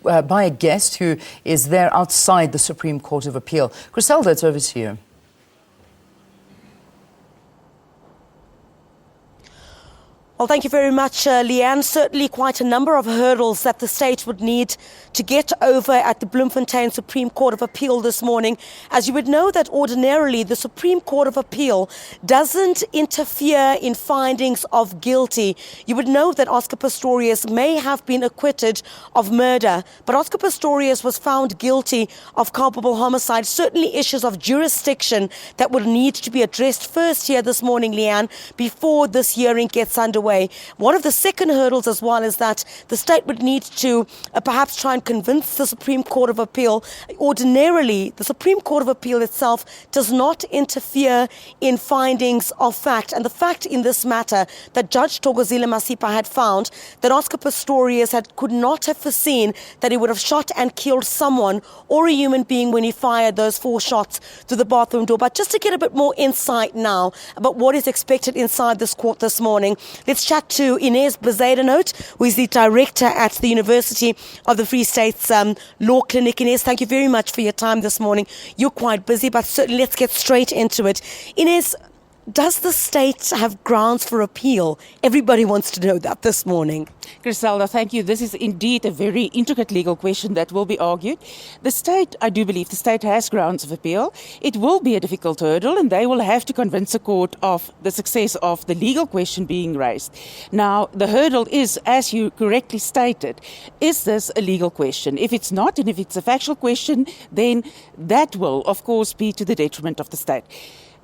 by a guest who is there outside the Supreme Court of Appeal. Griselda, it's over to you. Well, thank you very much, Leanne. Certainly quite a number of hurdles that the state would need to get over at the Bloemfontein Supreme Court of Appeal this morning. As you would know that ordinarily the Supreme Court of Appeal doesn't interfere in findings of guilty. You would know that Oscar Pistorius may have been acquitted of murder, but Oscar Pistorius was found guilty of culpable homicide. Certainly issues of jurisdiction that would need to be addressed first here this morning, Leanne, before this hearing gets underway. One of the second hurdles as well is that the state would need to perhaps try and convince the Supreme Court of Appeal. Ordinarily, the Supreme Court of Appeal itself does not interfere in findings of fact. And the fact in this matter that Judge Thokozile Masipa had found that Oscar Pistorius could not have foreseen that he would have shot and killed someone or a human being when he fired those 4 shots through the bathroom door. But just to get a bit more insight now about what is expected inside this court this morning, let's chat to Inez Bezuidenhout, who is the director at the University of the Free State's Law Clinic. Inez, thank you very much for your time this morning. You're quite busy, but certainly let's get straight into it. Inez, does the state have grounds for appeal? Everybody wants to know that this morning. Griselda, thank you. This is indeed a very intricate legal question that will be argued. The state, I do believe the state has grounds of appeal. It will be a difficult hurdle and they will have to convince the court of the success of the legal question being raised. Now, the hurdle is, as you correctly stated, is this a legal question? If it's not, and if it's a factual question, then that will, of course, be to the detriment of the state.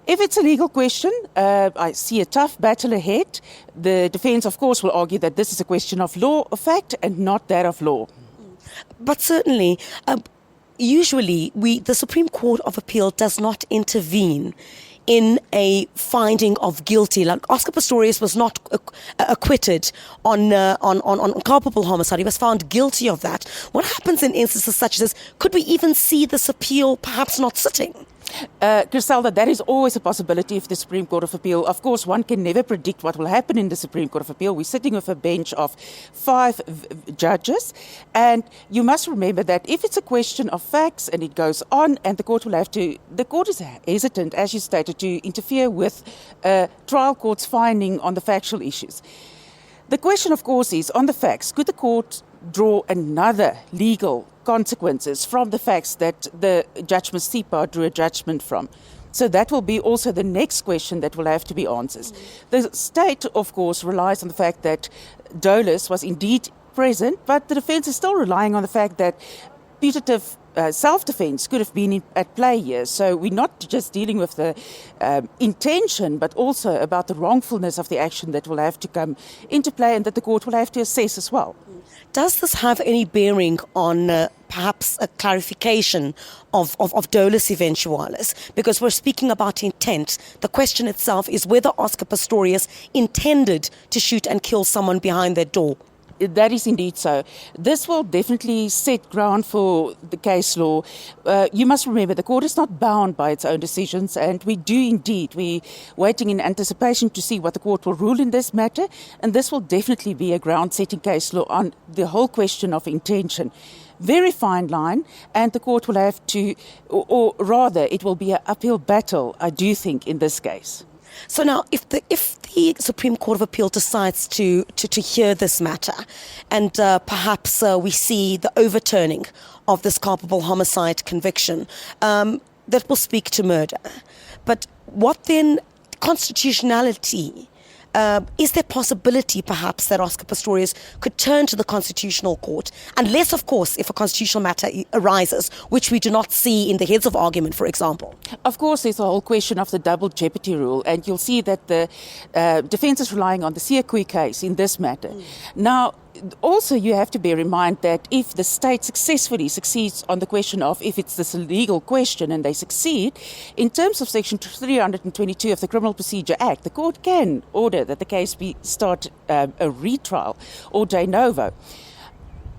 If it's a legal question, I see a tough battle ahead. The defence, of course, will argue that this is a question of law of fact and not that of law. But certainly, usually, the Supreme Court of Appeal does not intervene in a finding of guilty. Like Oscar Pistorius was not acquitted on culpable homicide. He was found guilty of that. What happens in instances such as this? Could we even see this appeal perhaps not sitting? Griselda, that is always a possibility if the Supreme Court of Appeal. Of course, one can never predict what will happen in the Supreme Court of Appeal. We're sitting with a bench of 5 judges, and you must remember that if it's a question of facts and it goes on, and the court is hesitant, as you stated, to interfere with trial court's finding on the factual issues. The question, of course, is on the facts. Could the court draw another legal consequences from the facts that the Judge Masipa drew a judgment from? So that will be also the next question that will have to be answered. The state, of course, relies on the fact that Dolus was indeed present, but the defence is still relying on the fact that putative self-defense could have been at play here. So we're not just dealing with the intention, but also about the wrongfulness of the action that will have to come into play and that the court will have to assess as well. Does this have any bearing on perhaps a clarification of dolus eventualis? Because we're speaking about intent. The question itself is whether Oscar Pistorius intended to shoot and kill someone behind their door. That is indeed so. This will definitely set ground for the case law. You must remember the court is not bound by its own decisions, and we're waiting in anticipation to see what the court will rule in this matter, and this will definitely be a ground-setting case law on the whole question of intention. Very fine line, and the court will have to, or rather, it will be an uphill battle, I do think, in this case. So now, if the Supreme Court of Appeal decides to hear this matter, and perhaps we see the overturning of this culpable homicide conviction, that will speak to murder. But what then constitutionality? Is there possibility perhaps that Oscar Pistorius could turn to the Constitutional Court, unless, of course, if a constitutional matter arises, which we do not see in the heads of argument, for example? Of course, there's a whole question of the double jeopardy rule, and you'll see that the defence is relying on the Siakui case in this matter. Now, also, you have to bear in mind that if the state successfully succeeds on the question of if it's this legal question and they succeed, in terms of Section 322 of the Criminal Procedure Act, the court can order that the case start a retrial or de novo.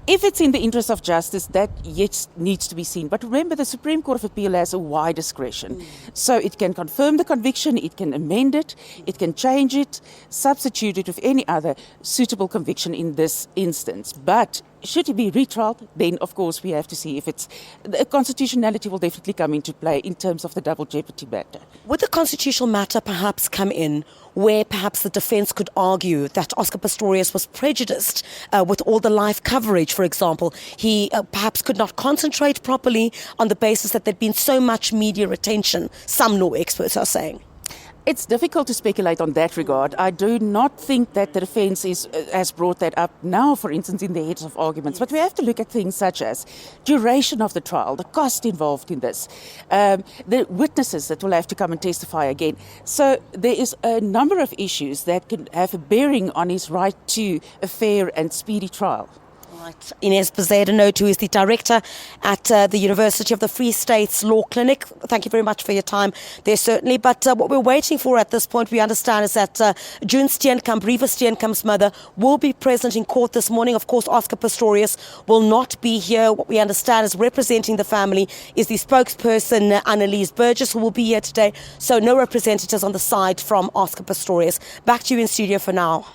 If it's in the interest of justice, that yet needs to be seen. But remember, the Supreme Court of Appeal has a wide discretion. So it can confirm the conviction, it can amend it, it can change it, substitute it with any other suitable conviction in this instance. But should it be retrialed, then of course we have to see if it's... The constitutionality will definitely come into play in terms of the double jeopardy matter. Would the constitutional matter perhaps come in where perhaps the defence could argue that Oscar Pistorius was prejudiced with all the live coverage, for example? He perhaps could not concentrate properly on the basis that there'd been so much media attention, some law experts are saying. It's difficult to speculate on that regard. I do not think that the defence has brought that up now, for instance, in the heads of arguments. But we have to look at things such as duration of the trial, the cost involved in this, the witnesses that will have to come and testify again. So there is a number of issues that can have a bearing on his right to a fair and speedy trial. Right. Inez Bezuidenhout, who is the director at the University of the Free State's Law Clinic. Thank you very much for your time there, certainly. But what we're waiting for at this point, we understand, is that June Steenkamp, Reva Steenkamp's mother, will be present in court this morning. Of course, Oscar Pistorius will not be here. What we understand is representing the family is the spokesperson, Annalise Burgess, who will be here today. So no representatives on the side from Oscar Pistorius. Back to you in studio for now.